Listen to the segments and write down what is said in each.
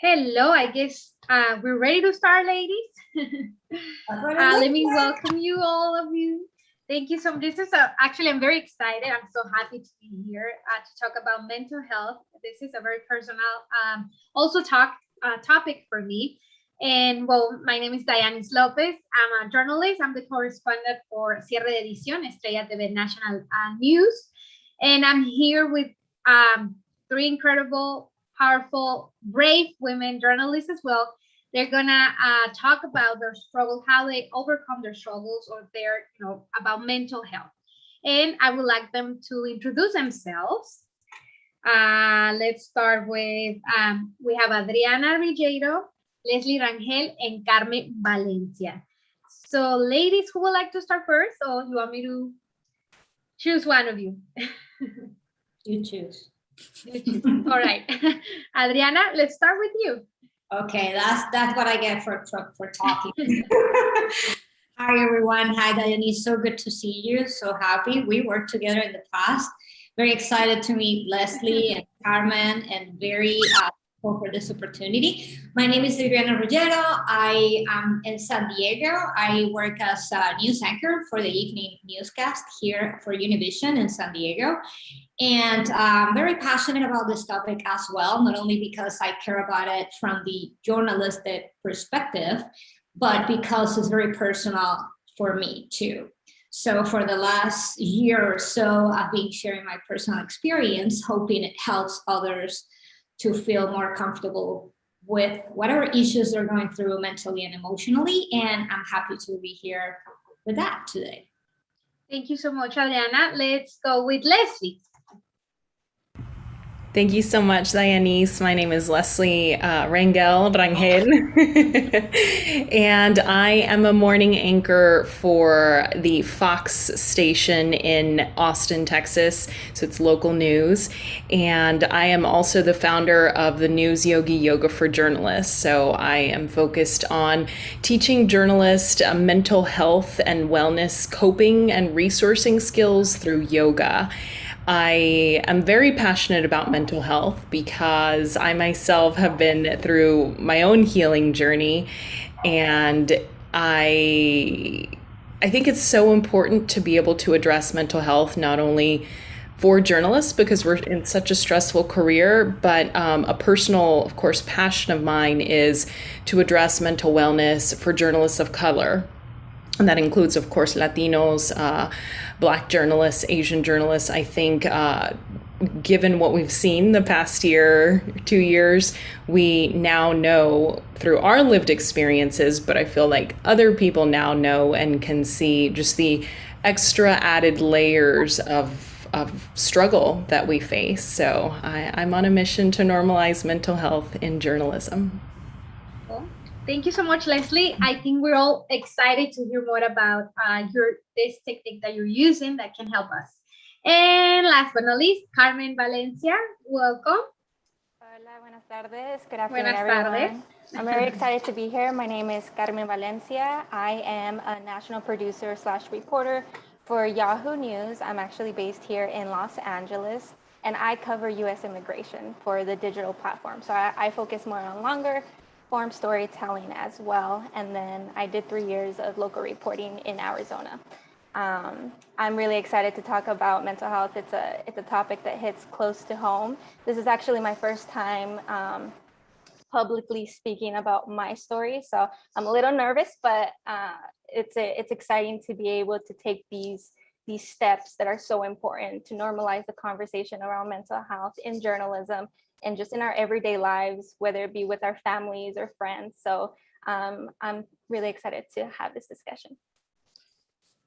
Hello, I guess we're ready to start, ladies. Let me welcome you, all of you. Thank you so much. This is actually, I'm very excited. I'm so happy to be here to talk about mental health. This is a very personal, also topic for me. And well, my name is Dianis Lopez. I'm a journalist. I'm the correspondent for Cierre de Edición, Estrella TV National News. And I'm here with three incredible, powerful, brave women journalists as well. They're gonna talk about their struggle, how they overcome their struggles, or their, about mental health. And I would like them to introduce themselves. Let's start with, we have Adriana Rilleiro, Leslie Rangel, and Carmen Valencia. So ladies, who would like to start first? Or you want me to choose one of you? You choose. All right. Adriana, let's start with you. Okay, that's what I get for talking. Hi, everyone. Hi, Diane. So good to see you. So happy. We worked together in the past. Very excited to meet Leslie and Carmen, and very thankful for this opportunity. My name is Adriana Ruggiero. I am in San Diego. I work as a news anchor for the evening newscast here for Univision in San Diego. And I'm very passionate about this topic as well, not only because I care about it from the journalistic perspective, but because it's very personal for me too. So for the last year or so, I've been sharing my personal experience, hoping it helps others to feel more comfortable with whatever issues they're going through mentally and emotionally. And I'm happy to be here with that today. Thank you so much, Adriana. Let's go with Leslie. Thank you so much, Dianis. My name is Leslie Rangel Rangel, and I am a morning anchor for the Fox station in Austin, Texas. So it's local news. And I am also the founder of the News Yogi Yoga for Journalists. So I am focused on teaching journalists mental health and wellness coping and resourcing skills through yoga. I am very passionate about mental health because I myself have been through my own healing journey, and I think it's so important to be able to address mental health, not only for journalists because we're in such a stressful career, but a personal, of course, passion of mine is to address mental wellness for journalists of color. And that includes, of course, Latinos, Black journalists, Asian journalists. I think given what we've seen the past year, 2 years, we now know through our lived experiences, but I feel like other people now know and can see just the extra added layers of struggle that we face. So I'm on a mission to normalize mental health in journalism. Thank you so much, Leslie. I think we're all excited to hear more about this technique that you're using that can help us. And last but not least, Carmen Valencia, welcome. Hola, buenas tardes. Good afternoon, everyone. I'm very excited to be here. My name is Carmen Valencia. I am a national producer / reporter for Yahoo News. I'm actually based here in Los Angeles, and I cover U.S. immigration for the digital platform. So I focus more on longer form storytelling as well. And then I did 3 years of local reporting in Arizona. I'm really excited to talk about mental health. It's a topic that hits close to home. This is actually my first time publicly speaking about my story. So I'm a little nervous, but it's exciting to be able to take these steps that are so important to normalize the conversation around mental health in journalism and just in our everyday lives, whether it be with our families or friends. So I'm really excited to have this discussion.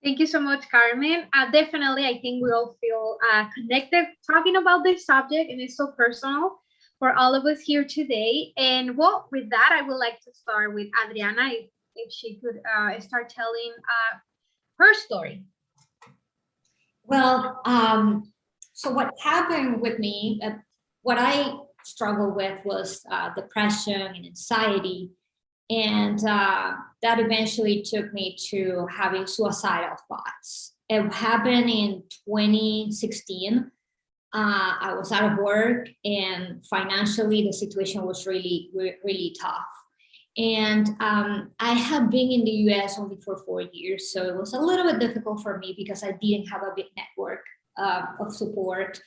Thank you so much, Carmen. Definitely, I think we all feel connected talking about this subject, and it's so personal for all of us here today. And well, with that, I would like to start with Adriana, if she could start telling her story. Well, so what happened with me, what I struggled with was depression and anxiety. And that eventually took me to having suicidal thoughts. It happened in 2016. I was out of work, and financially the situation was really, really tough. And I have been in the US only for 4 years, so it was a little bit difficult for me because I didn't have a big network of support.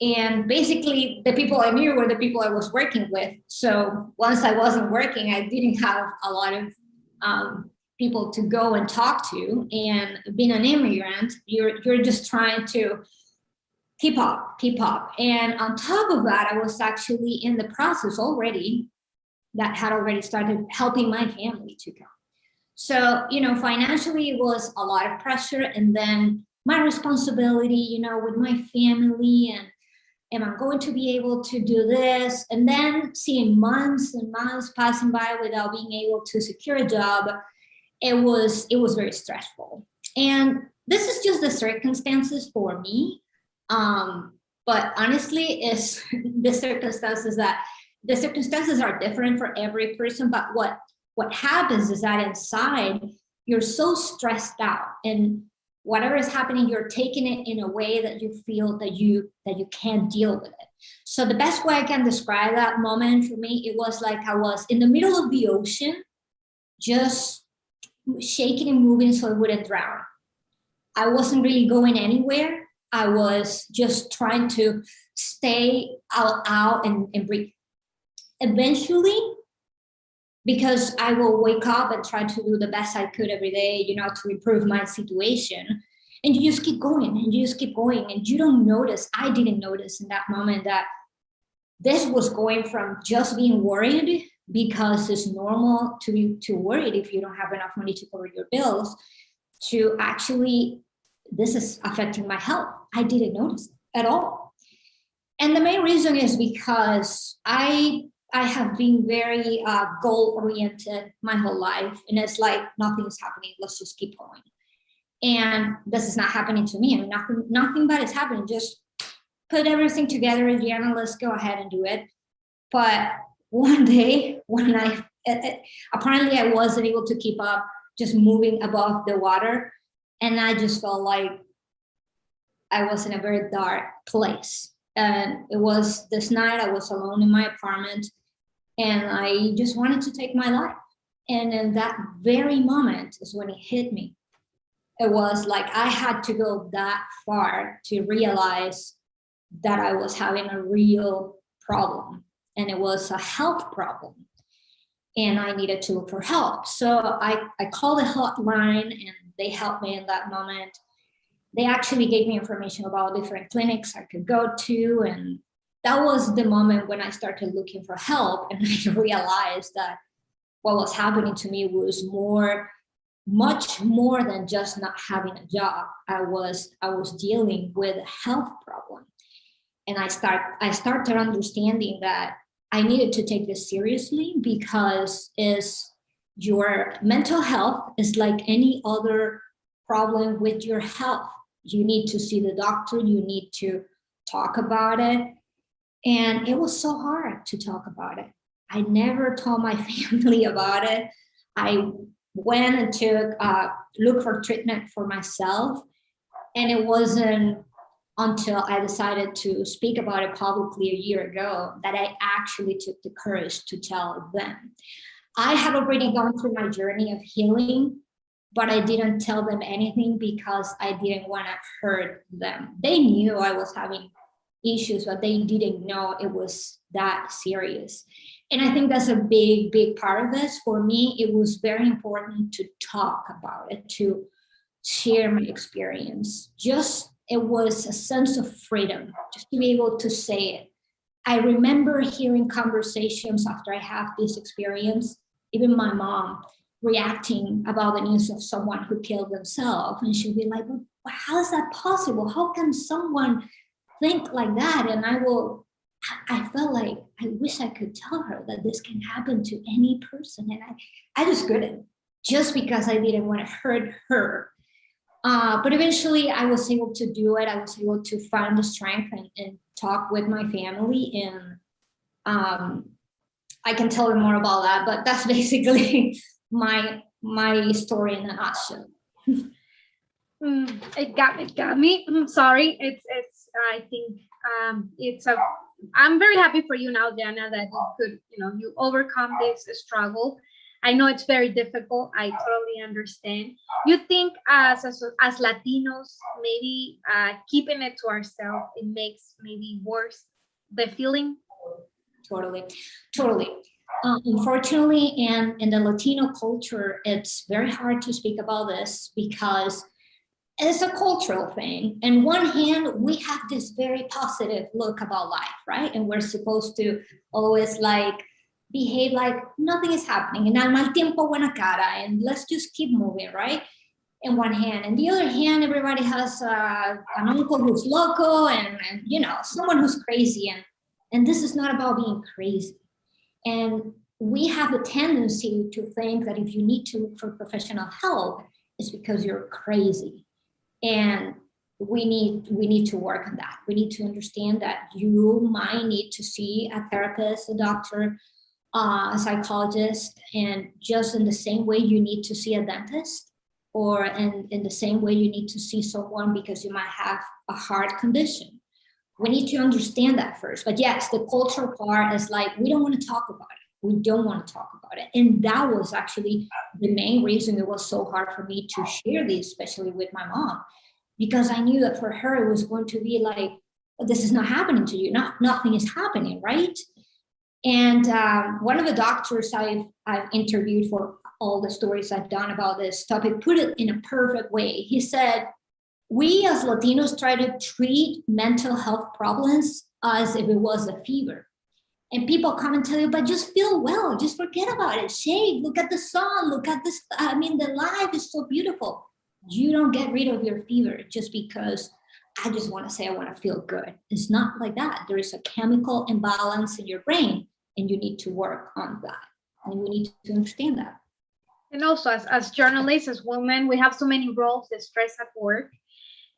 And basically the people I knew were the people I was working with. So once I wasn't working, I didn't have a lot of people to go and talk to. And being an immigrant, you're just trying to keep up. And on top of that, I was actually in the process already that had already started helping my family to come. So, financially it was a lot of pressure, and then my responsibility, with my family, and am I going to be able to do this? And then seeing months and months passing by without being able to secure a job, it was very stressful. And this is just the circumstances for me. But honestly, it's the circumstances are different for every person. But what happens is that inside you're so stressed out, and whatever is happening, you're taking it in a way that you feel that you can't deal with it. So the best way I can describe that moment for me, it was like I was in the middle of the ocean, just shaking and moving so I wouldn't drown. I wasn't really going anywhere. I was just trying to stay out and breathe. Eventually, because I will wake up and try to do the best I could every day, to improve my situation. And you just keep going and you just keep going, and you don't notice. I didn't notice in that moment that this was going from just being worried, because it's normal to be too worried if you don't have enough money to cover your bills, to actually, this is affecting my health. I didn't notice it at all. And the main reason is because I have been very goal-oriented my whole life. And it's like, nothing is happening, let's just keep going. And this is not happening to me. I mean, nothing bad is happening. Just put everything together again, let's go ahead and do it. But one day, when apparently I wasn't able to keep up, just moving above the water. And I just felt like I was in a very dark place. And it was this night, I was alone in my apartment, and I just wanted to take my life. And in that very moment is when it hit me. It was like I had to go that far to realize that I was having a real problem, and it was a health problem, and I needed to look for help. So I called the hotline, and they helped me in that moment. They actually gave me information about different clinics I could go to, and that was the moment when I started looking for help, and I realized that what was happening to me was much more than just not having a job. I was dealing with a health problem, and I started understanding that I needed to take this seriously, because your mental health is like any other problem with your health. You need to see the doctor, you need to talk about it. And it was so hard to talk about it. I never told my family about it. I went and looked for treatment for myself. And it wasn't until I decided to speak about it publicly a year ago that I actually took the courage to tell them. I had already gone through my journey of healing, but I didn't tell them anything because I didn't want to hurt them. They knew I was having issues, but they didn't know it was that serious. And I think that's a big, big part of this. For me, it was very important to talk about it, to share my experience. It was a sense of freedom, just to be able to say it. I remember hearing conversations after I had this experience, even my mom reacting about the news of someone who killed themselves. And she'd be like, well, how is that possible? How can someone think like that? And I felt like I wish I could tell her that this can happen to any person. And I just couldn't, just because I didn't want to hurt her. But eventually I was able to do it. I was able to find the strength and talk with my family. And I can tell you more about that, but that's basically my story in a nutshell. It got me. I'm sorry. It's I think I'm very happy for you now, Diana, that you could, you overcome this struggle. I know it's very difficult. I totally understand. You think as Latinos, maybe keeping it to ourselves, it makes maybe worse the feeling? Totally. Unfortunately, in the Latino culture, it's very hard to speak about this because it's a cultural thing. On one hand, we have this very positive look about life, right? And we're supposed to always behave like nothing is happening, and al mal tiempo buena cara, and let's just keep moving, right? In one hand. And the other hand, everybody has an uncle who's loco and someone who's crazy. And this is not about being crazy. And we have a tendency to think that if you need to look for professional help, it's because you're crazy. And we need to work on that. We need to understand that you might need to see a therapist, a doctor, a psychologist, and just in the same way you need to see a dentist, or in the same way you need to see someone because you might have a heart condition. We need to understand that first. But yes, the cultural part is we don't want to talk about it. We don't want to talk about it. And that was actually the main reason it was so hard for me to share this, especially with my mom, because I knew that for her, it was going to be this is not happening to you. Nothing is happening, right? And one of the doctors I've interviewed for all the stories I've done about this topic put it in a perfect way. He said, we as Latinos try to treat mental health problems as if it was a fever. And people come and tell you, but just feel well, just forget about it. Shake, look at the sun, look at this. The life is so beautiful. You don't get rid of your fever just because I just want to say I want to feel good. It's not like that. There is a chemical imbalance in your brain, and you need to work on that. And we need to understand that. And also, as journalists, as women, we have so many roles, the stress at work.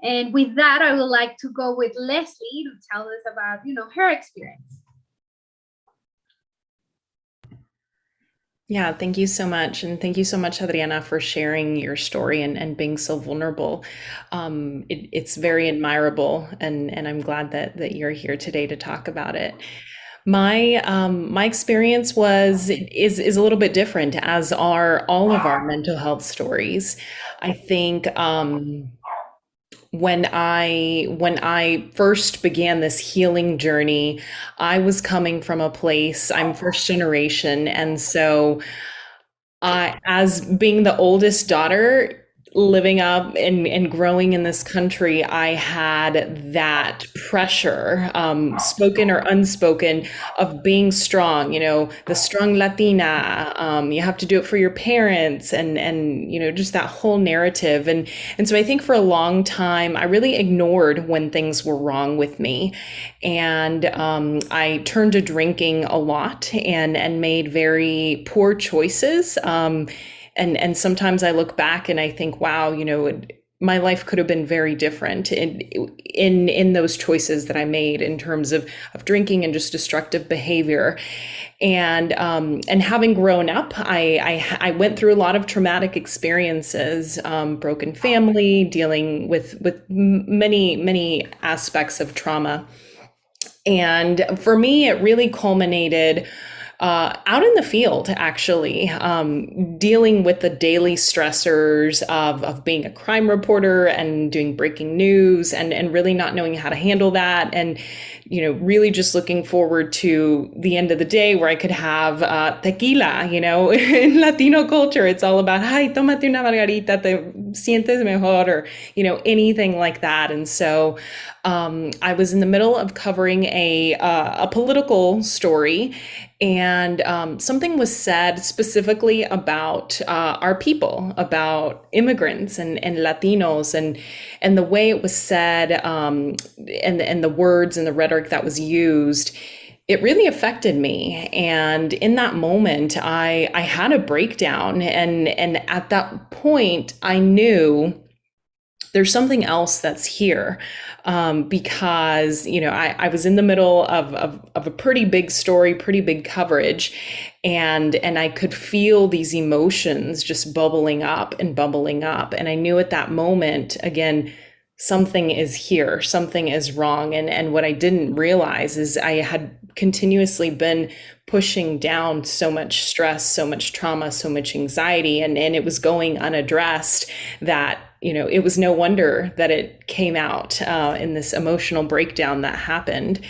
And with that, I would like to go with Leslie to tell us about, her experience. Yeah, thank you so much. And thank you so much, Adriana, for sharing your story and being so vulnerable. It's very admirable, and I'm glad that you're here today to talk about it. My experience is a little bit different, as are all of our mental health stories. I think when I first began this healing journey, I was coming from a place, I'm first generation. And so as being the oldest daughter, living up and growing in this country, I had that pressure, spoken or unspoken, of being strong, the strong Latina, you have to do it for your parents, and just that whole narrative. And so I think for a long time, I really ignored when things were wrong with me. And I turned to drinking a lot and made very poor choices. And sometimes I look back and I think, wow, my life could have been very different in those choices that I made in terms of drinking and just destructive behavior. And having grown up, I went through a lot of traumatic experiences, broken family, dealing with many aspects of trauma. And for me, it really culminated out in the field, actually, dealing with the daily stressors of being a crime reporter and doing breaking news, and really not knowing how to handle that. And, really just looking forward to the end of the day where I could have tequila. In Latino culture, it's all about, ay, tómate una margarita, te sientes mejor, or, anything like that. And so I was in the middle of covering a political story, and something was said specifically about our people, about immigrants and Latinos, and the way it was said, and the words and the rhetoric that was used. It really affected me. And in that moment, I had a breakdown. And at that point, I knew there's something else that's here, because I was in the middle of a pretty big story, pretty big coverage, and I could feel these emotions just bubbling up. And I knew at that moment, again, something is here, something is wrong. And what I didn't realize is I had continuously been pushing down so much stress, so much trauma, so much anxiety, and it was going unaddressed that, it was no wonder that it came out in this emotional breakdown that happened.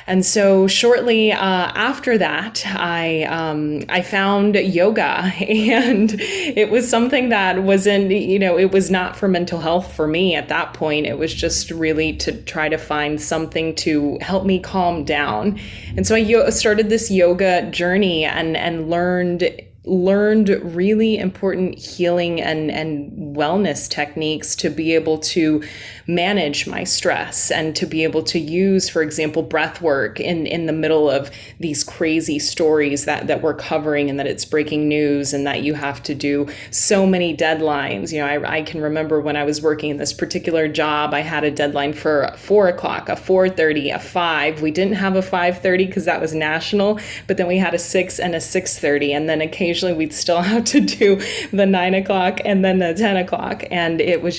And so shortly after that, I found yoga, and it was something that wasn't, it was not for mental health for me at that point. It was just really to try to find something to help me calm down. And so I started this yoga journey and learned really important healing and wellness techniques to be able to manage my stress and to be able to use, for example, breath work in the middle of these crazy stories that we're covering, and that it's breaking news and that you have to do so many deadlines. I can remember when I was working in this particular job, I had a deadline for 4 o'clock, a 4:30, a 5. We didn't have a 5:30 because that was national, but then we had a 6 and a 6:30. And then occasionally we'd still have to do the 9 o'clock and then the 10 o'clock. And it was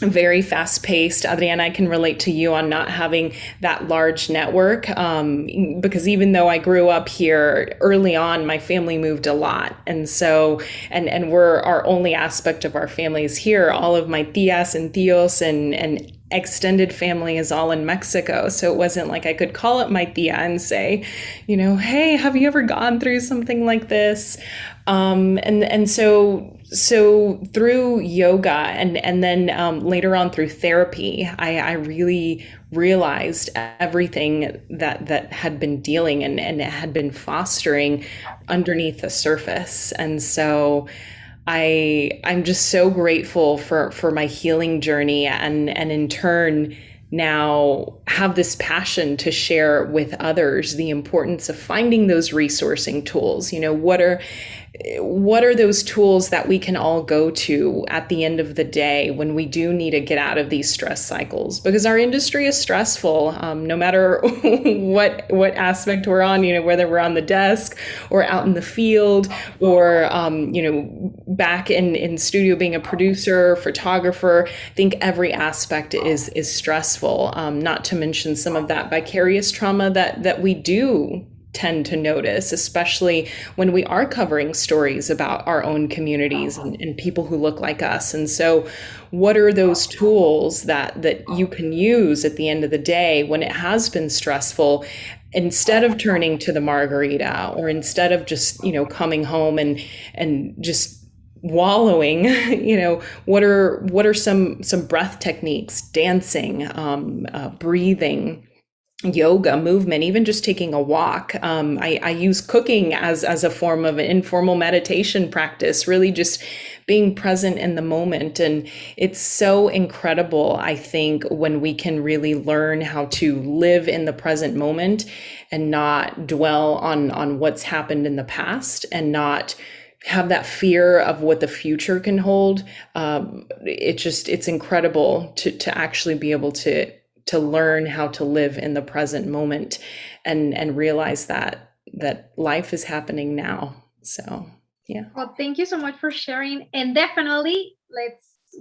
very fast paced. Adriana, I can relate to you on not having that large network, because even though I grew up here early on, my family moved a lot. And so, and our only aspect of our family is here. All of my tias and tios and extended family is all in Mexico. So it wasn't like I could call up my tia and say, hey, have you ever gone through something like this? So through yoga and then later on through therapy, I really realized everything that had been dealing and had been fostering underneath the surface. And so I'm just so grateful for my healing journey, and in turn now have this passion to share with others the importance of finding those resourcing tools. What are those tools that we can all go to at the end of the day when we do need to get out of these stress cycles? Because our industry is stressful, no matter what aspect we're on, whether we're on the desk or out in the field or, back in studio being a producer, photographer. I think every aspect is stressful, not to mention some of that vicarious trauma that we do tend to notice, especially when we are covering stories about our own communities and people who look like us. And so what are those tools that you can use at the end of the day when it has been stressful, instead of turning to the margarita, or instead of just, coming home and just wallowing, what are some breath techniques, dancing, breathing, yoga, movement, even just taking a walk. I use cooking as a form of an informal meditation practice, really just being present in the moment. And it's so incredible, I think, when we can really learn how to live in the present moment and not dwell on what's happened in the past, and not have that fear of what the future can hold. It's incredible to actually be able to learn how to live in the present moment and realize that life is happening now. So, yeah. Well, thank you so much for sharing. And definitely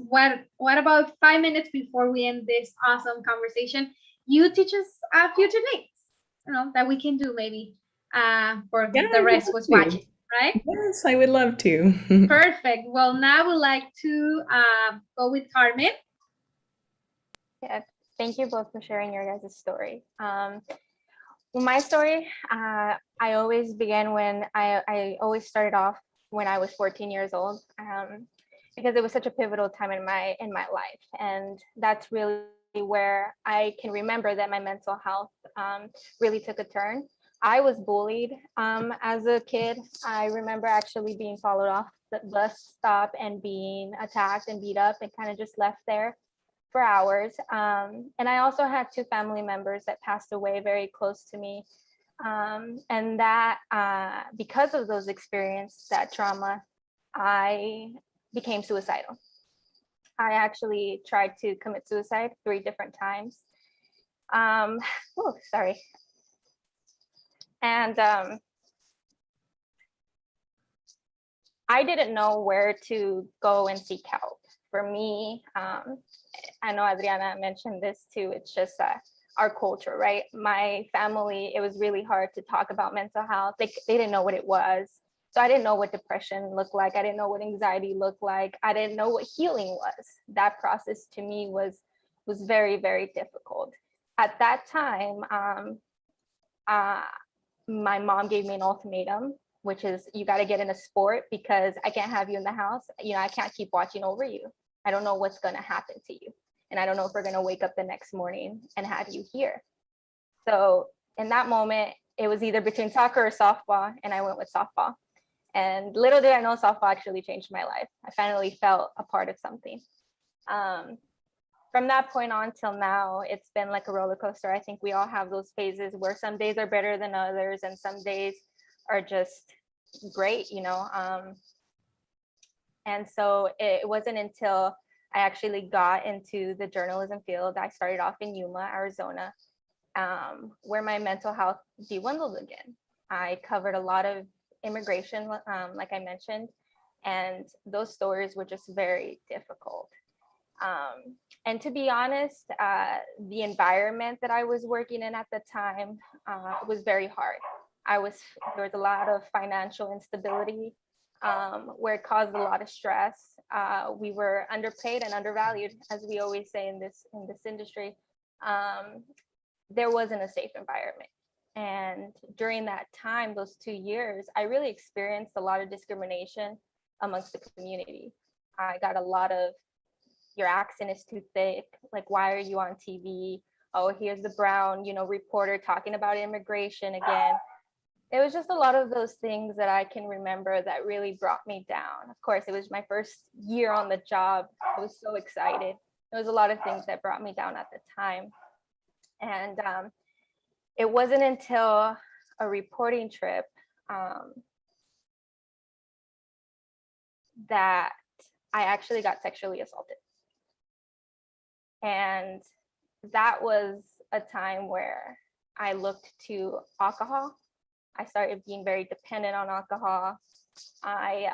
what about 5 minutes before we end this awesome conversation, you teach us a few techniques, that we can do maybe for the rest was watching, right? Yes, I would love to. Perfect. Well, now we'd like to go with Carmen. Yeah. Thank you both for sharing your guys' story. My story, I always began when I always started off when I was 14 years old, because it was such a pivotal time in my life. And that's really where I can remember that my mental health really took a turn. I was bullied as a kid. I remember actually being followed off the bus stop and being attacked and beat up and kind of just left there for hours. And I also had 2 family members that passed away very close to me. And that because of those experiences, that trauma, I became suicidal. I actually tried to commit suicide 3 different times. Sorry. And I didn't know where to go and seek help. for me, I know Adriana mentioned this too, it's just our culture, right? My family, it was really hard to talk about mental health. They didn't know what it was. So I didn't know what depression looked like. I didn't know what anxiety looked like. I didn't know what healing was. That process to me was very, very difficult. At that time, my mom gave me an ultimatum, which is you got to get in a sport because I can't have you in the house. You know, I can't keep watching over you. I don't know what's going to happen to you. And I don't know if we're going to wake up the next morning and have you here. So in that moment, it was either between soccer or softball, and I went with softball. And little did I know, softball actually changed my life. I finally felt a part of something. From that point on till now, it's been like a roller coaster. I think we all have those phases where some days are better than others and some days are just great, you know. And so it wasn't until I actually got into the journalism field, I started off in Yuma, Arizona, where my mental health dwindled again. I covered a lot of immigration, like I mentioned, and those stories were just very difficult. And to be honest, the environment that I was working in at the time was very hard. There was a lot of financial instability where it caused a lot of stress. We were underpaid and undervalued, as we always say in this industry. There wasn't a safe environment. And during that time, those 2 years, I really experienced a lot of discrimination amongst the community. I got a lot of, your accent is too thick. Like, why are you on TV? Oh, here's the brown, you know, reporter talking about immigration again. It was just a lot of those things that I can remember that really brought me down. Of course, it was my first year on the job. I was so excited. There was a lot of things that brought me down at the time. And it wasn't until a reporting trip that I actually got sexually assaulted. And that was a time where I looked to alcohol. I started being very dependent on alcohol. I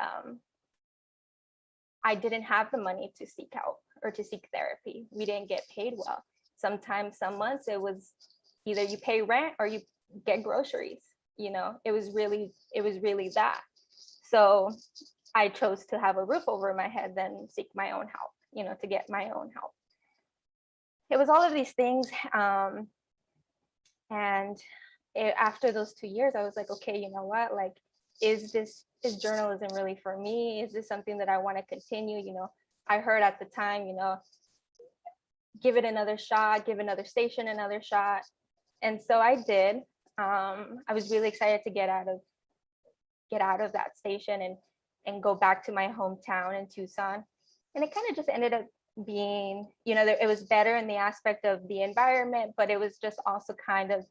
didn't have the money to seek out or to seek therapy. We didn't get paid well. Sometimes, some months, it was either you pay rent or you get groceries. You know, it was really that. So I chose to have a roof over my head than seek my own help, you know, to get my own help. It was all of these things. After those 2 years, I was like, okay, you know what, like, is journalism really for me? Is this something that I want to continue? You know, I heard at the time, you know, give it another shot, give another station another shot. And so I did. I was really excited to get out of that station and go back to my hometown in Tucson. And it kind of just ended up being, you know, it was better in the aspect of the environment, but it was just also kind of,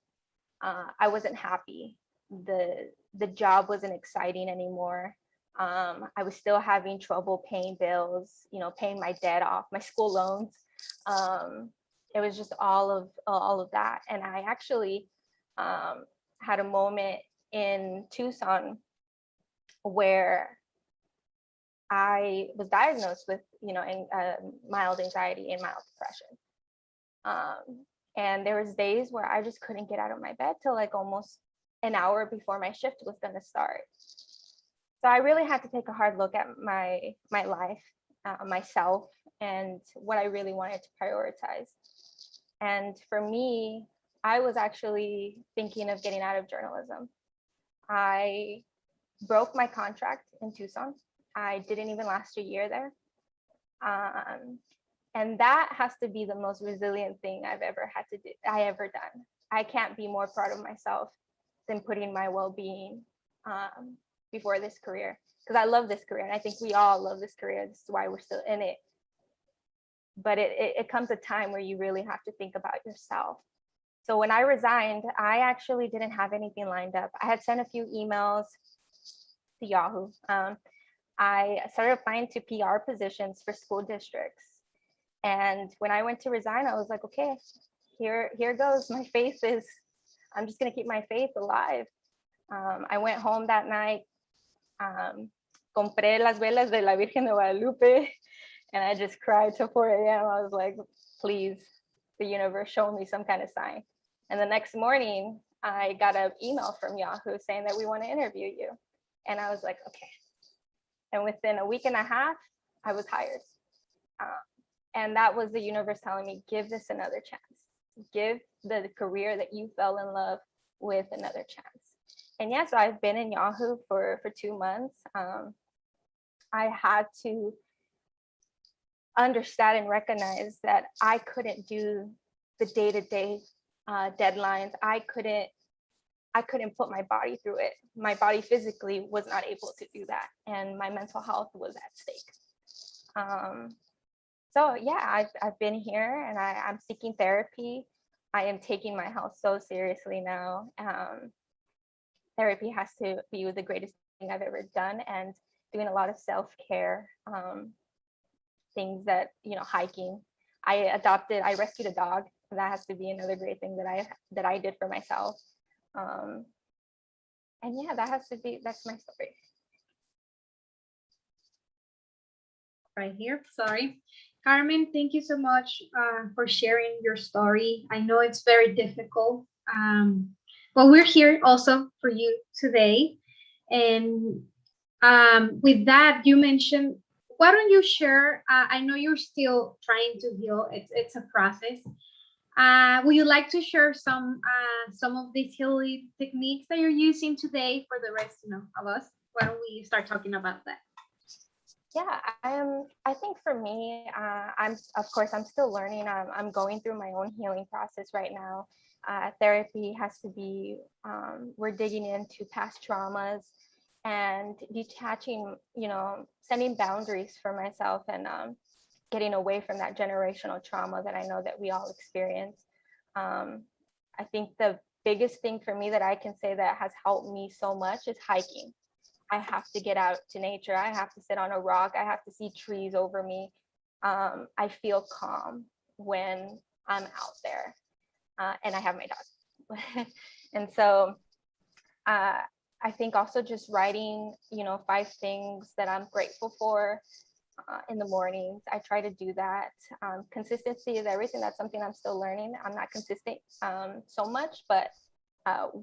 I wasn't happy. The job wasn't exciting anymore. I was still having trouble paying bills, you know, paying my debt off, my school loans. It was just all of that. And I actually had a moment in Tucson where I was diagnosed with, you know, mild anxiety and mild depression. And there was days where I just couldn't get out of my bed till like almost an hour before my shift was going to start. So I really had to take a hard look at my life, myself, and what I really wanted to prioritize. And for me, I was actually thinking of getting out of journalism. I broke my contract in Tucson. I didn't even last a year there. And that has to be the most resilient thing I ever done. I can't be more proud of myself than putting my well-being before this career, because I love this career. And I think we all love this career. This is why we're still in it. But it comes a time where you really have to think about yourself. So when I resigned, I actually didn't have anything lined up. I had sent a few emails to Yahoo. I started applying to PR positions for school districts. And when I went to resign, I was like, okay, here goes. My faith is, I'm just going to keep my faith alive. I went home that night, compré las velas de la Virgen de Guadalupe, And I just cried till 4 a.m. I was like, please, the universe, show me some kind of sign. And the next morning, I got an email from Yahoo saying that we want to interview you. And I was like, okay. And within a week and a half, I was hired. And that was the universe telling me, give this another chance. Give the career that you fell in love with another chance. And yeah, so I've been in Yahoo for 2 months. I had to understand and recognize that I couldn't do the day-to-day deadlines. I couldn't put my body through it. My body physically was not able to do that, and my mental health was at stake. So yeah, I've been here, and I'm seeking therapy. I am taking my health so seriously now. Therapy has to be the greatest thing I've ever done, and doing a lot of self-care, things that, hiking. I rescued a dog. That has to be another great thing that I did for myself. And yeah, that's my story. Right here, sorry. Carmen, thank you so much for sharing your story. I know it's very difficult, but we're here also for you today. And with that, you mentioned, why don't you share, I know you're still trying to heal, it's a process. Would you like to share some of these healing techniques that you're using today for the rest of us? Why don't we start talking about that? Yeah, I think for me, I'm still learning. I'm going through my own healing process right now. Therapy has to be, we're digging into past traumas and detaching, setting boundaries for myself, and getting away from that generational trauma that I know that we all experience. I think the biggest thing for me that I can say that has helped me so much is hiking. I have to get out to nature. I have to sit on a rock. I have to see trees over me. I feel calm when I'm out there, and I have my dog. And so I think also just writing, 5 things that I'm grateful for in the mornings. I try to do that. Consistency is everything. That's something I'm still learning. I'm not consistent so much, but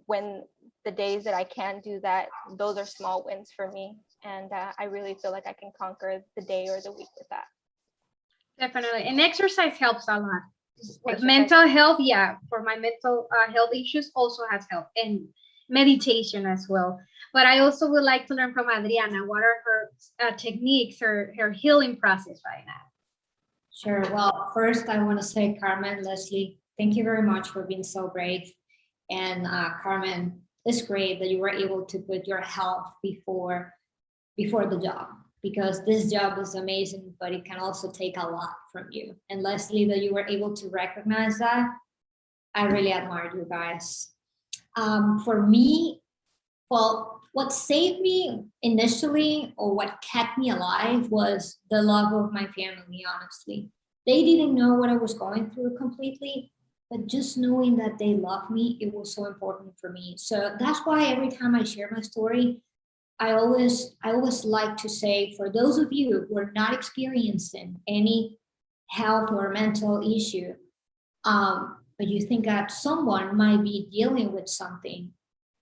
when the days that I can do that, those are small wins for me. And I really feel like I can conquer the day or the week with that. Definitely. And exercise helps a lot. Mental health, yeah, for my mental health issues also has helped, and meditation as well. But I also would like to learn from Adriana, what are her techniques, her healing process right now? Sure. Well, first I want to say, Carmen, Leslie, thank you very much for being so brave. And Carmen, it's great that you were able to put your health before the job, because this job is amazing, but it can also take a lot from you. And Leslie, that you were able to recognize that, I really admire you guys. For me, well, what saved me initially, or what kept me alive, was the love of my family, honestly. They didn't know what I was going through completely, but just knowing that they love me, it was so important for me. So that's why every time I share my story, I always like to say, for those of you who are not experiencing any health or mental issue, but you think that someone might be dealing with something,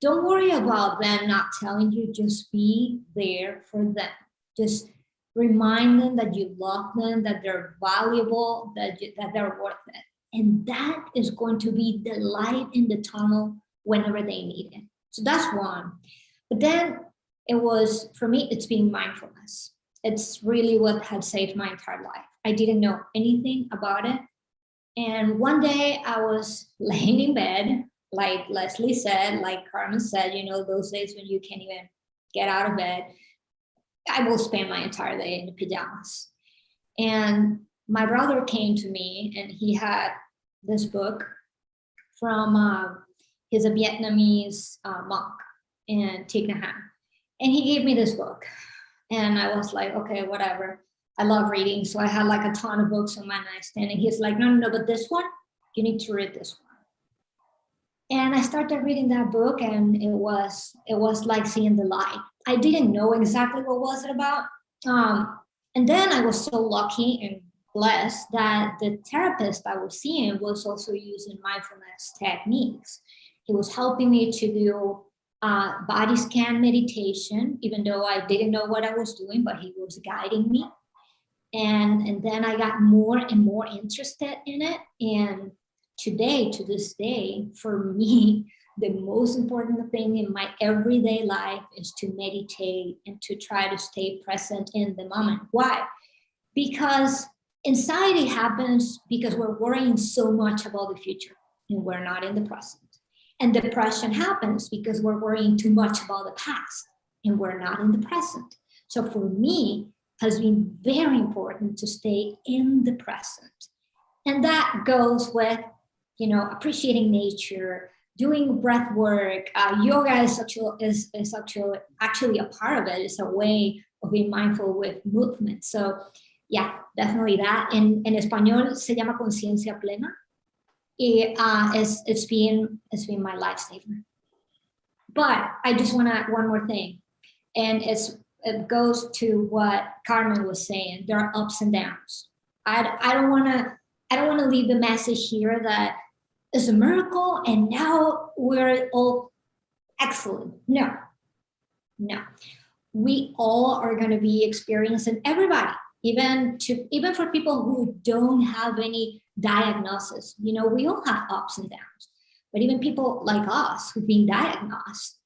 don't worry about them not telling you, just be there for them. Just remind them that you love them, that they're valuable, that they're worth it. And that is going to be the light in the tunnel whenever they need it. So that's one. But then for me, it's been mindfulness. It's really what had saved my entire life. I didn't know anything about it. And one day I was laying in bed, like Leslie said, like Carmen said, those days when you can't even get out of bed, I will spend my entire day in the pajamas. And my brother came to me, and he had this book from, he's a Vietnamese monk in Thich Nhat Hanh. And he gave me this book. And I was like, okay, whatever. I love reading. So I had like a ton of books on my nightstand. And he's like, no, but this one, you need to read this one. And I started reading that book, and it was like seeing the light. I didn't know exactly what was it about. And then I was so lucky and blessed that the therapist I was seeing was also using mindfulness techniques. He was helping me to do body scan meditation, even though I didn't know what I was doing, but he was guiding me. And then I got more and more interested in it. And today, to this day, for me, the most important thing in my everyday life is to meditate and to try to stay present in the moment. Why? Because anxiety happens because we're worrying so much about the future and we're not in the present. And depression happens because we're worrying too much about the past and we're not in the present. So for me, it has been very important to stay in the present. And that goes with, appreciating nature, doing breath work. Yoga is actually a part of it. It's a way of being mindful with movement. So yeah, definitely that. En español se llama conciencia plena. Y it's been my lifesaver. But I just want to add one more thing. And it goes to what Carmen was saying. There are ups and downs. I don't want to leave the message here that it's a miracle and now we're all excellent. No. We all are going to be experiencing, everybody, even for people who don't have any diagnosis. We all have ups and downs. But even people like us who've been diagnosed,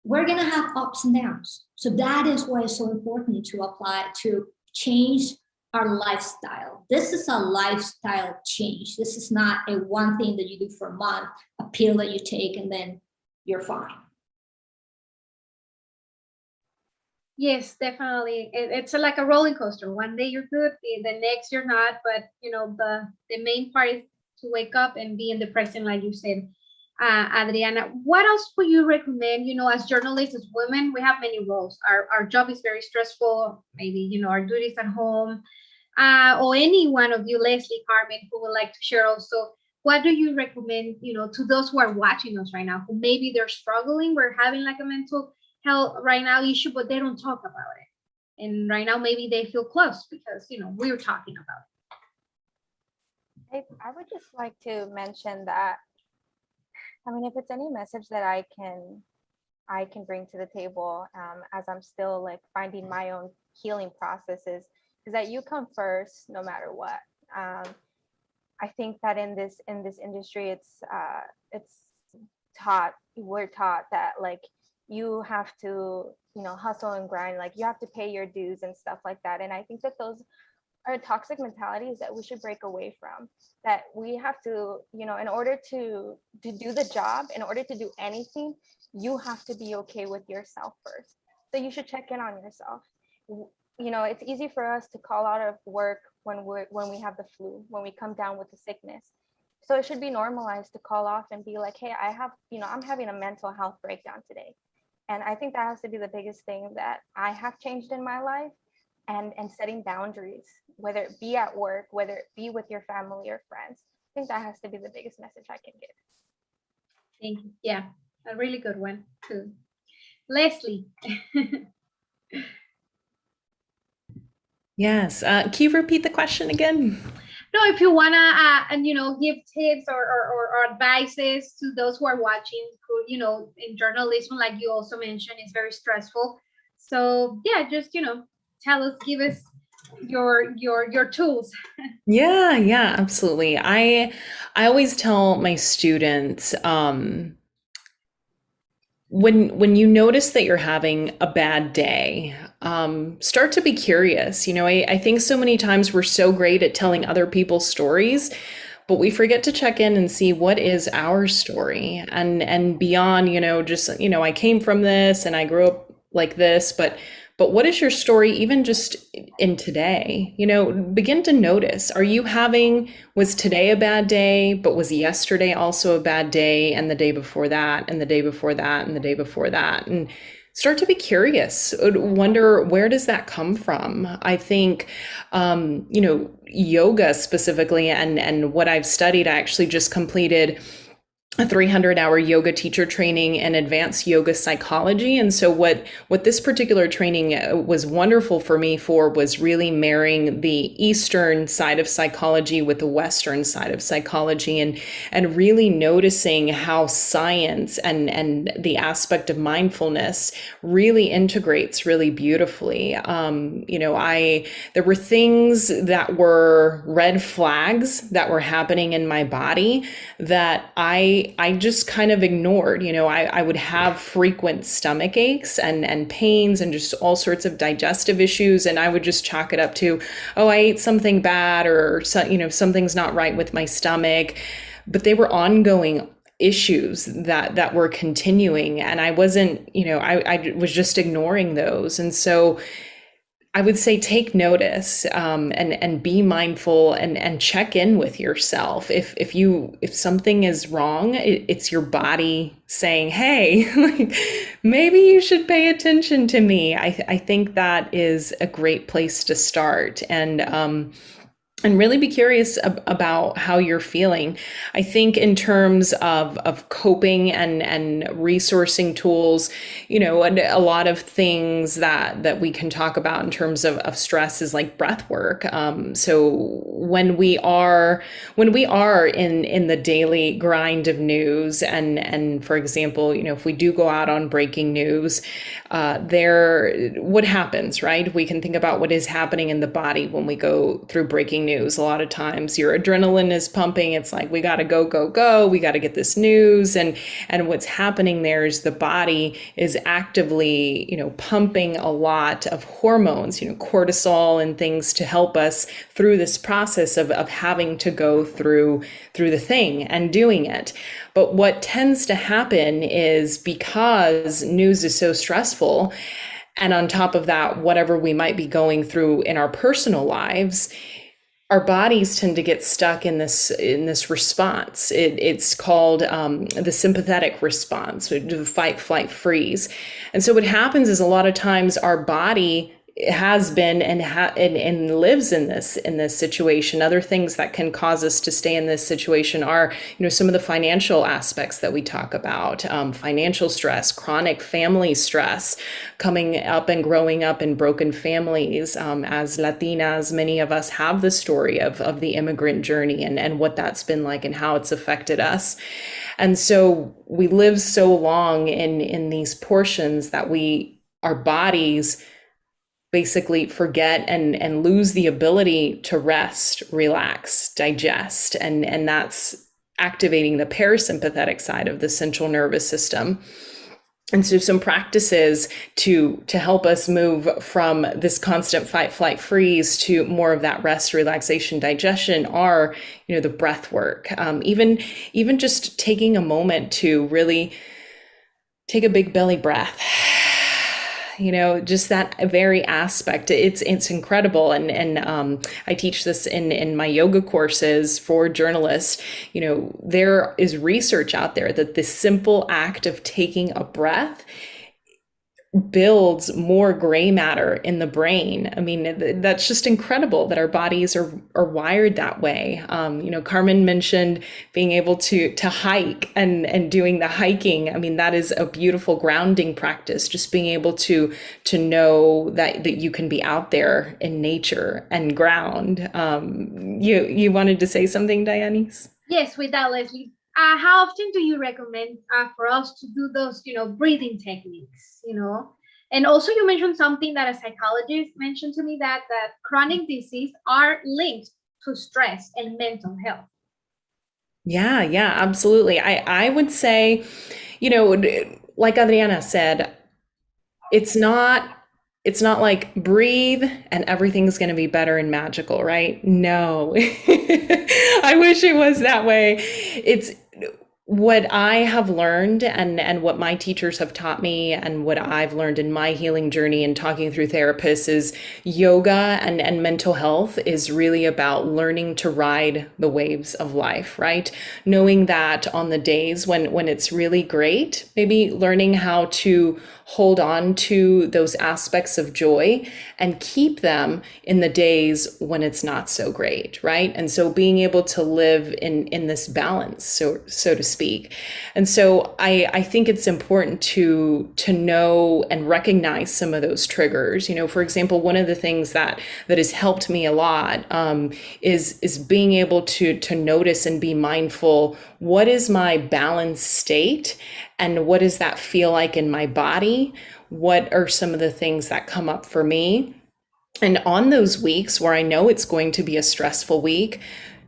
we're going to have ups and downs. So that is why it's so important to change our lifestyle. This is a lifestyle change. This is not a one thing that you do for a month, a pill that you take, and then you're fine. Yes, definitely. It's like a roller coaster. One day you're good, the next you're not. But the main part is to wake up and be in the present, like you said, Adriana. What else would you recommend? As journalists, as women, we have many roles. Our job is very stressful. Maybe our duties at home, or any one of you, Leslie, Carmen, who would like to share also. What do you recommend? To those who are watching us right now, who maybe they're struggling, we're having like a mental health right now issue, but they don't talk about it. And right now, maybe they feel close because, we're talking about it. I would just like to mention that, if it's any message that I can bring to the table, as I'm still like finding my own healing processes, is that you come first, no matter what. I think that in this industry, we're taught that like, you have to, hustle and grind, like you have to pay your dues and stuff like that. And I think that those are toxic mentalities that we should break away from, that we have to, in order to do the job, in order to do anything, you have to be okay with yourself first. So you should check in on yourself. It's easy for us to call out of work when we have the flu, when we come down with the sickness. So it should be normalized to call off and be like, hey, I'm having a mental health breakdown today. And I think that has to be the biggest thing that I have changed in my life, and setting boundaries, whether it be at work, whether it be with your family or friends. I think that has to be the biggest message I can give. Thank you. Yeah, a really good one too. Leslie. Yes. Can you repeat the question again? No, if you wanna, give tips or advices to those who are watching, who, in journalism, like you also mentioned, is very stressful. So yeah, just, tell us, give us your tools. Yeah, absolutely. I always tell my students, when you notice that you're having a bad day, start to be curious. I think so many times we're so great at telling other people's stories, but we forget to check in and see what is our story, and beyond, just, I came from this and I grew up like this, but what is your story even just in today? Begin to notice, was today a bad day, but was yesterday also a bad day, and the day before that, and the day before that, and the day before that, and start to be curious, wonder, where does that come from? I think, yoga specifically, and what I've studied, I actually just completed a 300-hour yoga teacher training in advanced yoga psychology. And so what this particular training was wonderful for me for was really marrying the Eastern side of psychology with the Western side of psychology, and really noticing how science and the aspect of mindfulness really integrates really beautifully. There were things that were red flags that were happening in my body that I just kind of ignored. I would have frequent stomach aches and pains and just all sorts of digestive issues. And I would just chalk it up to, oh, I ate something bad, or, something's not right with my stomach. But they were ongoing issues that were continuing. And I wasn't, I was just ignoring those. And so I would say take notice, and be mindful, and check in with yourself. If something is wrong, it's your body saying, hey, like, maybe you should pay attention to me. I think that is a great place to start. And really be curious about how you're feeling. I think in terms of coping and resourcing tools, a lot of things that we can talk about in terms of stress is like breath work. So when we are in the daily grind of news, and for example, if we do go out on breaking news, what happens, right? We can think about what is happening in the body when we go through breaking news. A lot of times your adrenaline is pumping. It's like, we got to go. We got to get this news. And what's happening there is the body is actively, pumping a lot of hormones, cortisol and things to help us through this process of having to go through the thing and doing it. But what tends to happen is, because news is so stressful, and on top of that, whatever we might be going through in our personal lives, our bodies tend to get stuck in this response. It's called the sympathetic response, the fight, flight, freeze. And so what happens is, a lot of times our body has been and lives in this situation. Other things that can cause us to stay in this situation are, some of the financial aspects that we talk about, financial stress, chronic family stress, coming up and growing up in broken families. As Latinas, many of us have the story of the immigrant journey and what that's been like and how it's affected us. And so we live so long in these portions that our bodies basically forget and lose the ability to rest, relax, digest, and that's activating the parasympathetic side of the central nervous system. And so some practices to help us move from this constant fight, flight, freeze to more of that rest, relaxation, digestion are, the breath work. Even just taking a moment to really take a big belly breath. Just that very aspect, it's incredible. And I teach this in my yoga courses for journalists. There is research out there that the simple act of taking a breath builds more gray matter in the brain. I mean, that's just incredible that our bodies are wired that way. Carmen mentioned being able to hike and doing the hiking. I mean, that is a beautiful grounding practice, just being able to know that you can be out there in nature and ground. You wanted to say something, Dianis? Yes, with that, Leslie. How often do you recommend for us to do those, breathing techniques, And also you mentioned something that a psychologist mentioned to me, that chronic disease are linked to stress and mental health. Yeah, absolutely. I would say, like Adriana said, it's not like breathe and everything's going to be better and magical, right? No, I wish it was that way. It's what I have learned and what my teachers have taught me and what I've learned in my healing journey and talking through therapists is yoga and mental health is really about learning to ride the waves of life, right? Knowing that on the days when it's really great, maybe learning how to hold on to those aspects of joy and keep them in the days when it's not so great, right? And so being able to live in this balance, so to speak. And so I think it's important to know and recognize some of those triggers. For example, one of the things that has helped me a lot is being able to notice and be mindful. What is my balanced state, and what does that feel like in my body? What are some of the things that come up for me? And on those weeks where I know it's going to be a stressful week,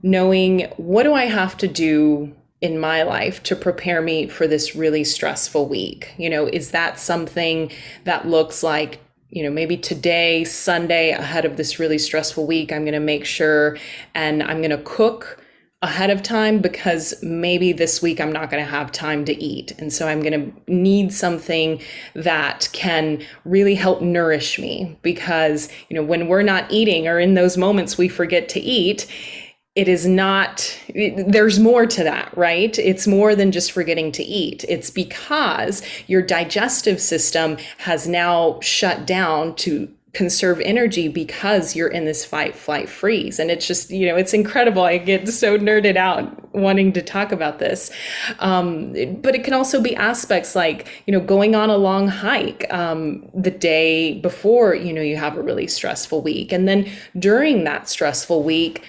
knowing what do I have to do in my life to prepare me for this really stressful week? Is that something that looks like, maybe today, Sunday, ahead of this really stressful week, I'm going to make sure and I'm going to cook ahead of time, because maybe this week I'm not going to have time to eat. And so I'm going to need something that can really help nourish me, because, when we're not eating, or in those moments we forget to eat, there's more to that, right? It's more than just forgetting to eat. It's because your digestive system has now shut down to conserve energy, because you're in this fight, flight, freeze. And it's just, it's incredible. I get so nerded out wanting to talk about this. But it can also be aspects like, going on a long hike the day before, you have a really stressful week. And then during that stressful week,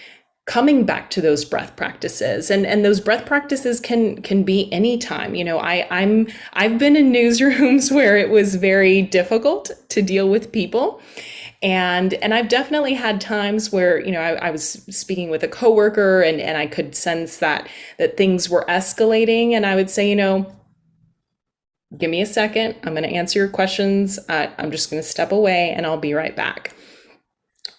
coming back to those breath practices, and those breath practices can be anytime. I've been in newsrooms where it was very difficult to deal with people. And I've definitely had times where, I was speaking with a coworker and I could sense that things were escalating. And I would say, give me a second. I'm going to answer your questions. I'm just going to step away and I'll be right back.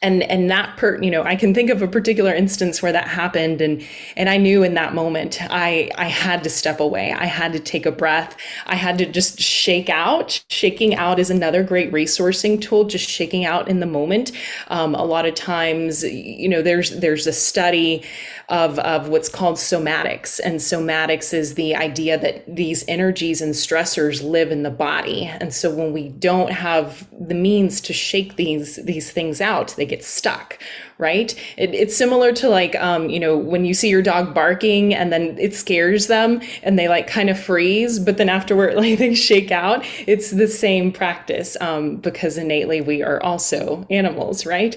And that I can think of a particular instance where that happened, and I knew in that moment I had to step away. I had to take a breath. I had to just shake out. Shaking out is another great resourcing tool, just shaking out in the moment. A lot of times, there's a study of what's called somatics, and somatics is the idea that these energies and stressors live in the body. And so when we don't have the means to shake these things out, they get stuck, right? It's similar to like, when you see your dog barking and then it scares them and they like kind of freeze, but then afterward, like they shake out. It's the same practice, because innately we are also animals, right?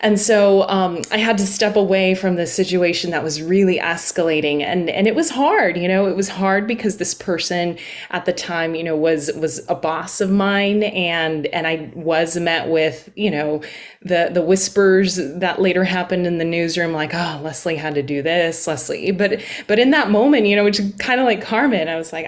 And so I had to step away from the situation that was really escalating. And it was hard, it was hard because this person at the time, was a boss of mine. And I was met with, the whispers that later happened in the newsroom, like, oh, Leslie had to do this, Leslie. But in that moment, which is kind of like Carmen, I was like,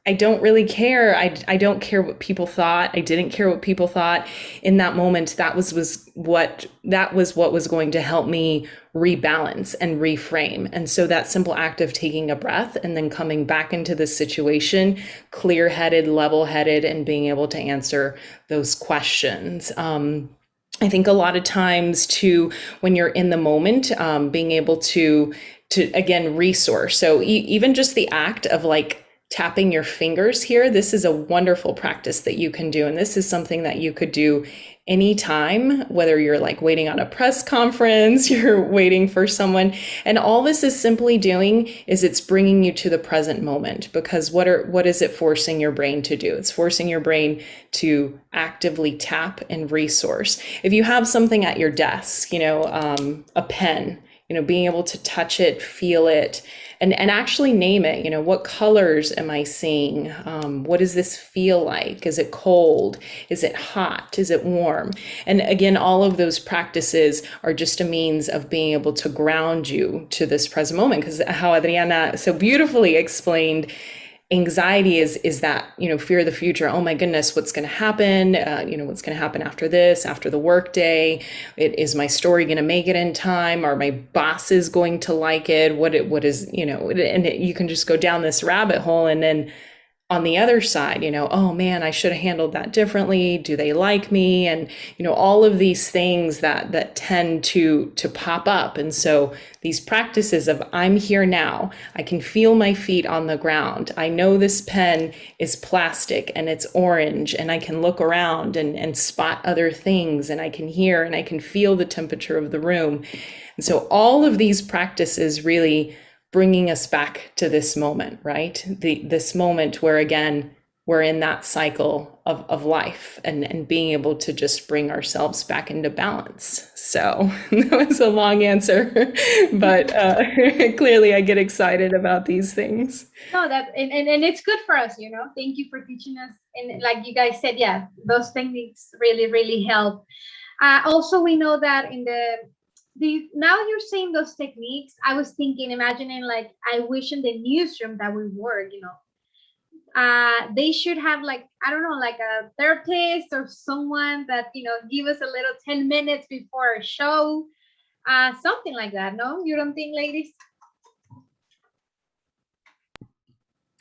I don't really care. I don't care what people thought. I didn't care what people thought in that moment. That was what was going to help me rebalance and reframe. And so that simple act of taking a breath and then coming back into the situation, clear-headed, level-headed, and being able to answer those questions. I think a lot of times too, when you're in the moment, being able to again, resource. So even just the act of like tapping your fingers here, this is a wonderful practice that you can do. And this is something that you could do anytime, whether you're like waiting on a press conference, you're waiting for someone. And all this is simply doing is it's bringing you to the present moment, because what is it forcing your brain to do? It's forcing your brain to actively tap and resource. If you have something at your desk, a pen, being able to touch it, feel it, and actually name it. What colors am I seeing? What does this feel like? Is it cold? Is it hot? Is it warm? And again, all of those practices are just a means of being able to ground you to this present moment, because how Adriana so beautifully explained, anxiety is that, fear of the future. Oh my goodness, what's going to happen? What's going to happen after this, after the work day? Is my story going to make it in time? Are my bosses going to like it? What is, and you can just go down this rabbit hole. And then on the other side, oh man, I should have handled that differently. Do they like me? And, all of these things that tend to pop up. And so these practices of I'm here now, I can feel my feet on the ground. I know this pen is plastic and it's orange, and I can look around and spot other things, and I can hear and I can feel the temperature of the room. And so all of these practices really bringing us back to this moment, right? This moment where, again, we're in that cycle of life and being able to just bring ourselves back into balance. So that was a long answer, but clearly I get excited about these things. No, that and it's good for us, you know. Thank you for teaching us. And like you guys said, yeah, those techniques really, really help. Also, we know that in now you're saying those techniques, I was thinking, imagining like, I wish in the newsroom that we work, you know, they should have like, I don't know, like a therapist or someone that, you know, give us a little 10 minutes before a show, something like that. No, you don't think, ladies?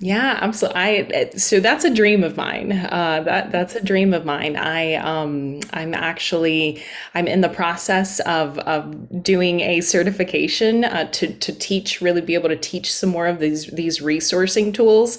Yeah, absolutely. So that's a dream of mine. That's a dream of mine. I'm in the process of doing a certification to teach, really be able to teach some more of these resourcing tools.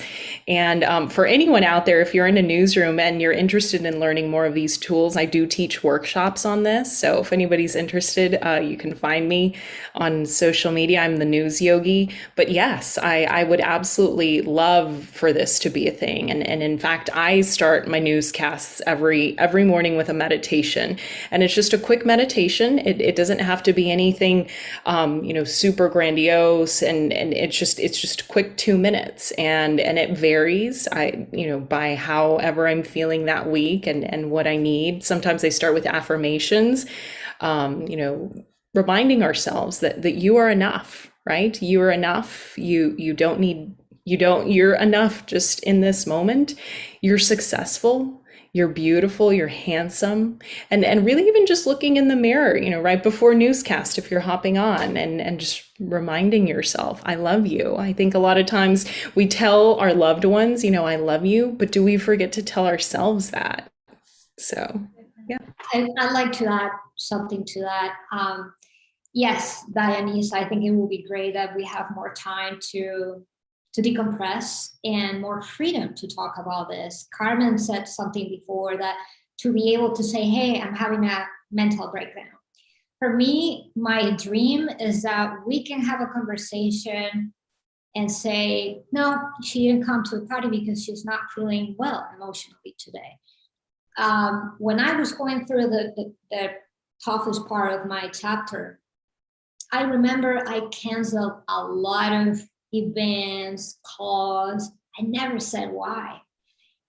And for anyone out there, if you're in a newsroom and you're interested in learning more of these tools, I do teach workshops on this. So if anybody's interested, you can find me on social media. I'm the News Yogi. But yes, I would absolutely love for this to be a thing. And in fact, I start my newscasts every morning with a meditation. And it's just a quick meditation. It doesn't have to be anything super grandiose. And it's just a quick 2 minutes. And it varies by however I'm feeling that week and what I need. Sometimes I start with affirmations, reminding ourselves that you are enough, right? You are enough. You're enough just in this moment. You're successful, you're beautiful, you're handsome. And really even just looking in the mirror, right before newscast, if you're hopping on and just reminding yourself, I love you. I think a lot of times we tell our loved ones, I love you, but do we forget to tell ourselves that? So, yeah. I'd like to add something to that. Yes, Dianise, I think it will be great that we have more time to decompress and more freedom to talk about this. Carmen said something before, that to be able to say, hey, I'm having a mental breakdown. For me, my dream is that we can have a conversation and say, no, she didn't come to the party because she's not feeling well emotionally today. When I was going through the toughest part of my chapter, I remember I canceled a lot of events, calls. I never said why.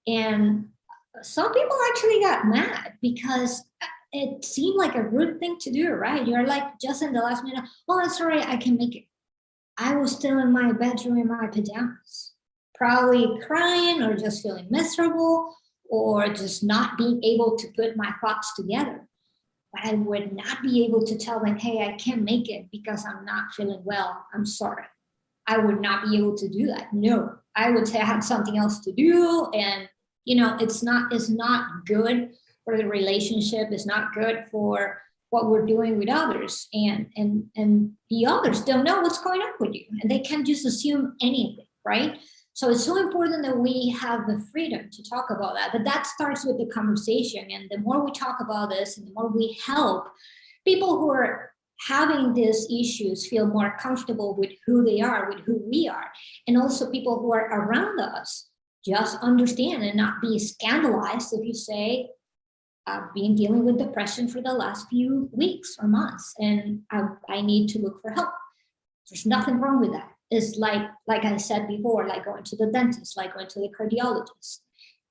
And some people actually got mad because it seemed like a rude thing to do, right? You're like, just in the last minute, oh, I'm sorry, I can make it. I was still in my bedroom in my pajamas, probably crying or just feeling miserable or just not being able to put my thoughts together. But I would not be able to tell them, hey, I can't make it because I'm not feeling well. I'm sorry. I would not be able to do that. No, I would say I had something else to do. And, it's not good for the relationship. It's not good for what we're doing with others. And the others don't know what's going on with you. And they can't just assume anything, right? So it's so important that we have the freedom to talk about that. But that starts with the conversation. And the more we talk about this and the more we help people who are having these issues feel more comfortable with who they are, with who we are. And also people who are around us just understand and not be scandalized if you say, I've been dealing with depression for the last few weeks or months and I need to look for help. There's nothing wrong with that. It's like I said before, like going to the dentist, like going to the cardiologist.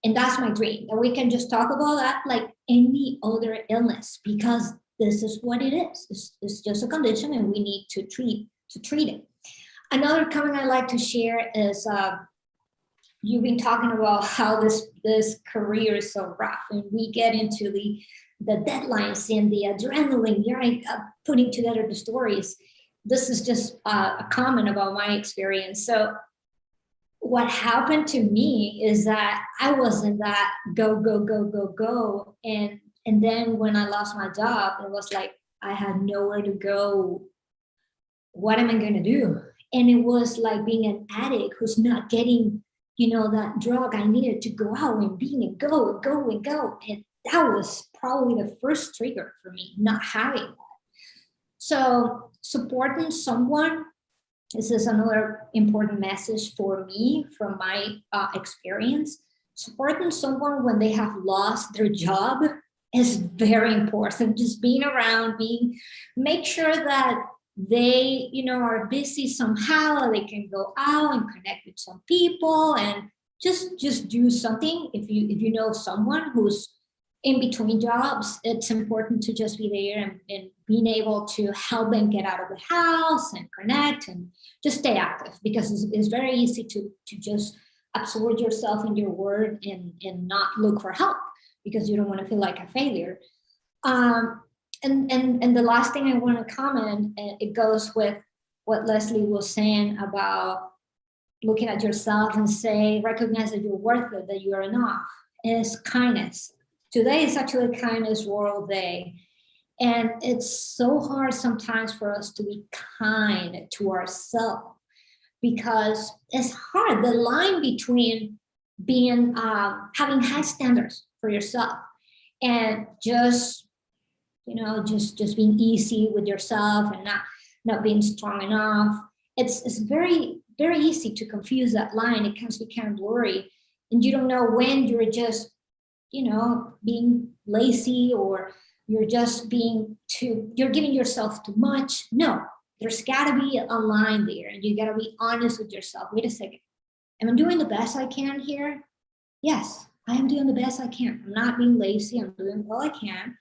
And that's my dream, that we can just talk about that like any other illness, because this is what it is. It's just a condition and we need to treat it. Another comment I like to share is you've been talking about how this career is so rough, and we get into the deadlines and the adrenaline, you're putting together the stories. This is just a comment about my experience. So what happened to me is that I wasn't that go, go, go, go, go. And then when I lost my job, it was like, I had nowhere to go. What am I going to do? And it was like being an addict who's not getting, that drug I needed to go out and being and go and go and go. And that was probably the first trigger for me, not having that. So supporting someone this is another important message for me from my experience. Supporting someone when they have lost their job is very important. Just being around, make sure that they, are busy somehow, they can go out and connect with some people and just do something. If you know someone who's in between jobs, it's important to just be there and being able to help them get out of the house and connect and just stay active, because it's very easy to just absorb yourself in your work and not look for help because you don't want to feel like a failure. And the last thing I want to comment, it goes with what Leslie was saying about looking at yourself and recognize that you're worth it, that you are enough, is kindness. Today is actually Kindness World Day. And it's so hard sometimes for us to be kind to ourselves because it's hard. The line between being, having high standards for yourself and just being easy with yourself and not being strong enough. It's very, very easy to confuse that line. It can become blurry and you don't know when you're just, being lazy or you're just you're giving yourself too much. No, there's gotta be a line there and you gotta be honest with yourself. Wait a second, am I doing the best I can here? Yes, I am doing the best I can. I'm not being lazy, I'm doing all I can,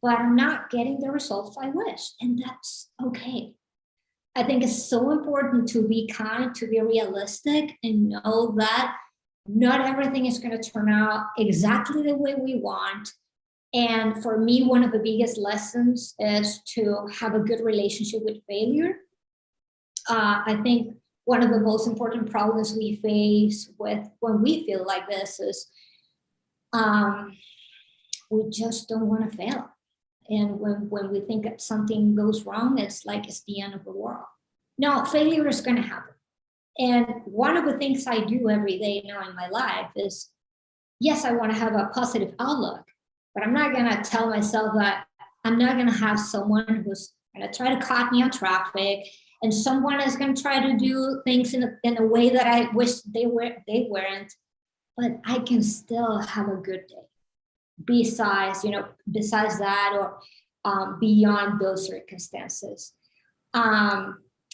but I'm not getting the results I wish, and that's okay. I think it's so important to be kind, to be realistic, and know that not everything is going to turn out exactly the way we want. And for me, one of the biggest lessons is to have a good relationship with failure. I think one of the most important problems we face with when we feel like this is we just don't want to fail. And when we think that something goes wrong, it's like it's the end of the world. No, failure is going to happen. And one of the things I do every day now in my life is, yes, I want to have a positive outlook, but I'm not going to tell myself that I'm not going to have someone who's going to try to caught me on traffic and someone is going to try to do things in a way that I wish they weren't, but I can still have a good day. Besides that or beyond those circumstances.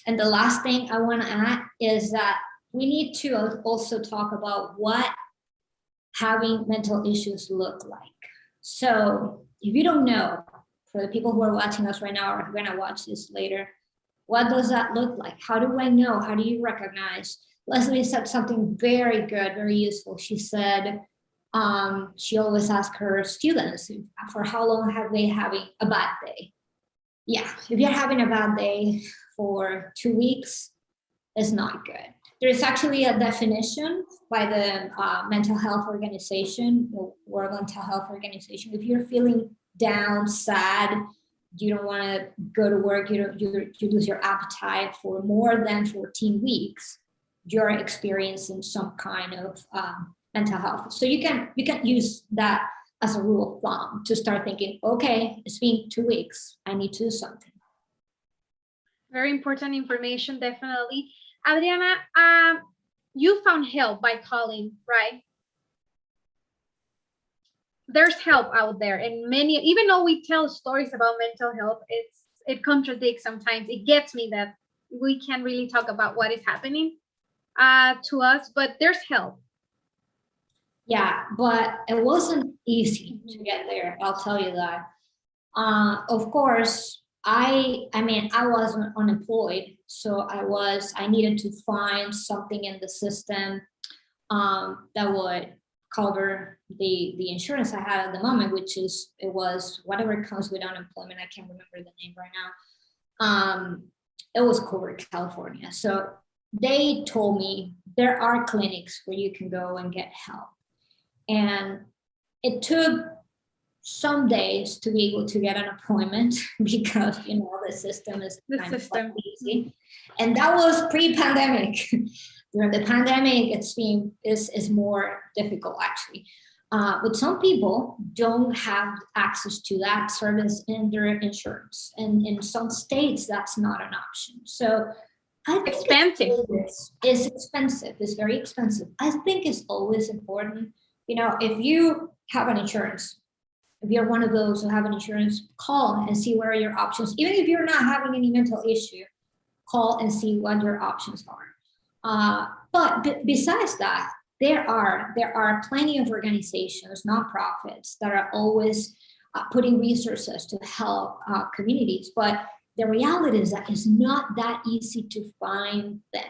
And the last thing I want to add is that we need to also talk about what having mental issues look like. So if you don't know, for the people who are watching us right now or who are going to watch this later, what does that look like? How do I know? How do you recognize? Leslie said something very good, very useful. She said, she always asks her students, for how long have they having a bad day? Yeah, if you're having a bad day for 2 weeks, it's not good. There is actually a definition by the Mental Health Organization, the World Mental Health Organization. If you're feeling down, sad, you don't want to go to work, you lose your appetite for more than 14 weeks, you're experiencing some kind of mental health. So you can use that as a rule of thumb to start thinking, okay, it's been 2 weeks, I need to do something. Very important information, definitely. Adriana, you found help by calling, right? There's help out there, and many, even though we tell stories about mental health, it contradicts sometimes. It gets me that we can't really talk about what is happening to us, but there's help. Yeah, but it wasn't easy to get there, I'll tell you that. Of course, I wasn't unemployed, so I needed to find something in the system that would cover the insurance I had at the moment, it was whatever comes with unemployment. I can't remember the name right now. It was Covered California. So they told me there are clinics where you can go and get help. And it took some days to be able to get an appointment because the system is kind of easy. And that was pre-pandemic. During the pandemic, it's more difficult actually. But some people don't have access to that service in their insurance, and in some states that's not an option. So I think expensive. It's expensive. It's very expensive. I think it's always important. You know, if you have an insurance, if you're one of those who have an insurance, call and see what are your options. Even if you're not having any mental issue, call and see what your options are. But besides that, there are plenty of organizations, nonprofits that are always putting resources to help communities. But the reality is that it's not that easy to find them.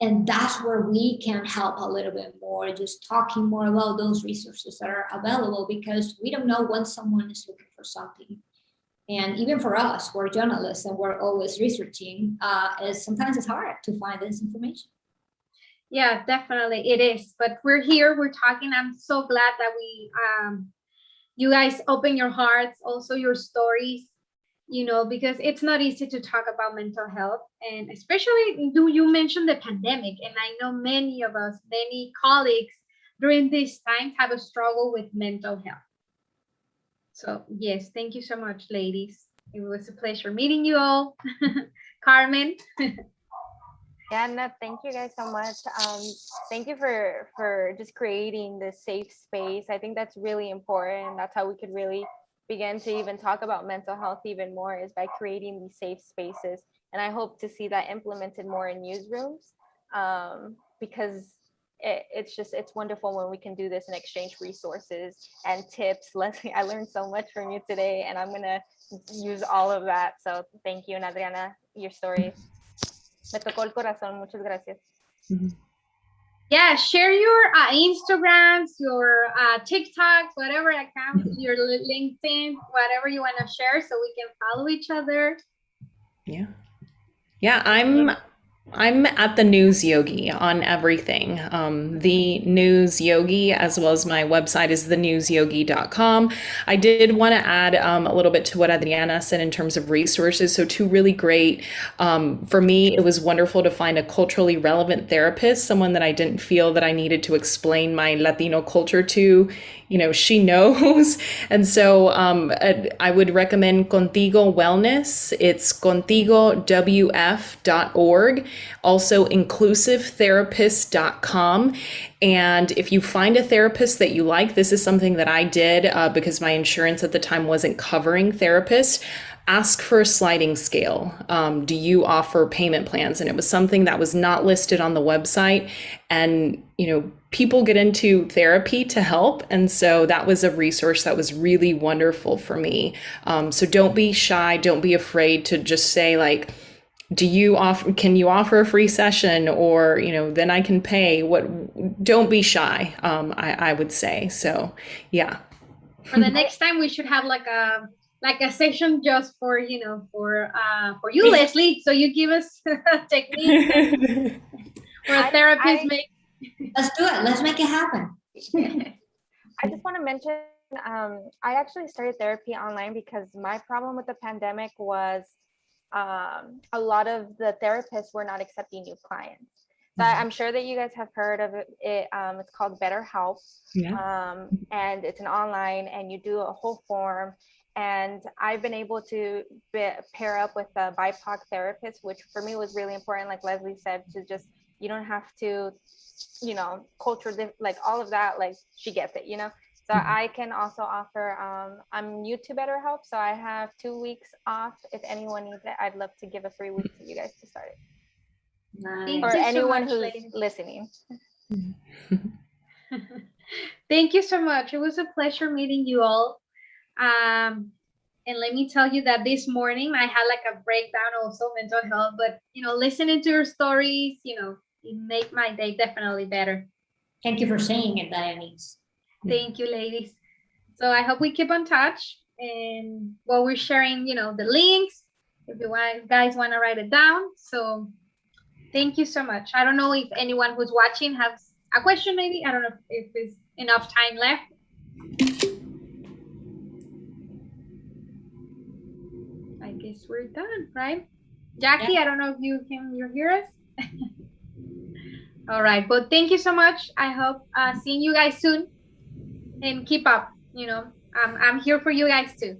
And that's where we can help a little bit more, just talking more about those resources that are available, because we don't know when someone is looking for something. And even for us, we're journalists and we're always researching, sometimes it's hard to find this information. Yeah, definitely it is. But we're here, we're talking. I'm so glad that you guys open your hearts, also your stories, you know, because it's not easy to talk about mental health. And especially you mentioned the pandemic, and I know many of us, many colleagues during this time have a struggle with mental health. So yes, thank you so much, ladies. It was a pleasure meeting you all. Carmen. Yeah, no, thank you guys so much. Thank you for just creating this safe space. I think that's really important. That's how we could really begin to even talk about mental health even more, is by creating these safe spaces. And I hope to see that implemented more in newsrooms, because it's wonderful when we can do this and exchange resources and tips. Leslie, I learned so much from you today, and I'm gonna use all of that. So thank you. And Adriana, your stories me tocó el corazón. Muchas gracias. Yeah, share your Instagrams, your TikTok, whatever account, your LinkedIn, whatever you want to share, so we can follow each other. Yeah, I'm at the News Yogi on everything. The News Yogi, as well as my website, is thenewsyogi.com. I did want to add a little bit to what Adriana said in terms of resources. So two really great, for me, it was wonderful to find a culturally relevant therapist, someone that I didn't feel that I needed to explain my Latino culture to. You know, she knows. And so I would recommend Contigo Wellness. It's contigowf.org. Also inclusivetherapist.com. And if you find a therapist that you like, this is something that I did because my insurance at the time wasn't covering therapists. Ask for a sliding scale. Do you offer payment plans? And it was something that was not listed on the website. And, you know, people get into therapy to help. And so that was a resource that was really wonderful for me. So don't be shy. Don't be afraid to just say, like, can you offer a free session, or, you know, then I can pay. Don't be shy. I would say. So, yeah. For the next time, we should have like a session just for, you know, for you, Leslie. So you give us techniques where a therapist makes. Let's do it. Let's make it happen. I just want to mention, I actually started therapy online because my problem with the pandemic was a lot of the therapists were not accepting new clients. So I'm sure that you guys have heard of it. It's called BetterHelp. Yeah. And it's an online, and you do a whole form. And I've been able to pair up with a BIPOC therapist, which for me was really important. Like Leslie said, to just, you don't have to, you know, like all of that, like she gets it, you know? So I can also offer, I'm new to BetterHelp, so I have 2 weeks off. If anyone needs it, I'd love to give a free week to you guys to start it. Nice. Or anyone who's listening. Thank you so much. It was a pleasure meeting you all. And let me tell you that this morning I had like a breakdown, also mental health, but, you know, listening to your stories, you know, it made my day definitely better. Thank you for saying it, Dianese. Thank you, ladies. So I hope we keep in touch, and while we're sharing, you know, the links, if you guys want to write it down. So thank you so much. I don't know if anyone who's watching has a question, maybe. I don't know if there's enough time left. I guess we're done, right? Jackie, yeah. I don't know if you hear us. All right, but thank you so much. I hope seeing you guys soon, and keep up. You know, I'm here for you guys too.